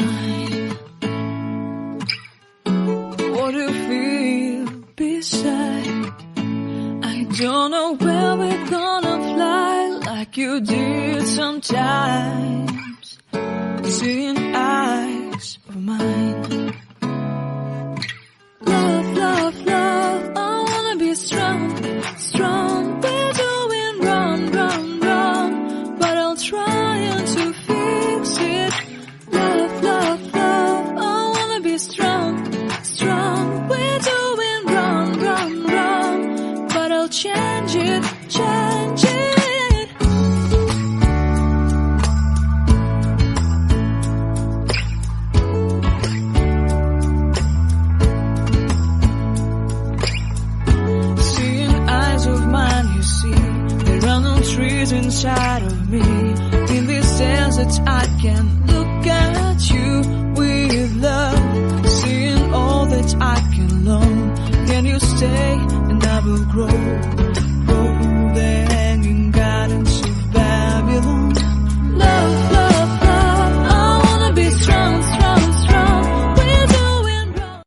mine. What do you feel beside? I don't know where we're gonna fly like you did sometimes. Seeing eyes of mine. Love, love, love, I wanna be strong, strong. We're doing wrong, wrong, wrong, but I'll try to fix it. Love, love, love, I wanna be strong, strong. We're doing wrong, wrong, wrong, but I'll change it, change it. Trees inside of me. In this desert I can look at you with love. Seeing all that I can learn. Can you stay and I will grow? Grow the hanging gardens of Babylon. Love, love, love, I wanna be strong, strong, strong. We're doing wrong.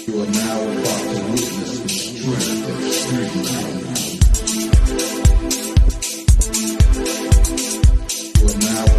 You are now about to witness the strength of street. You are now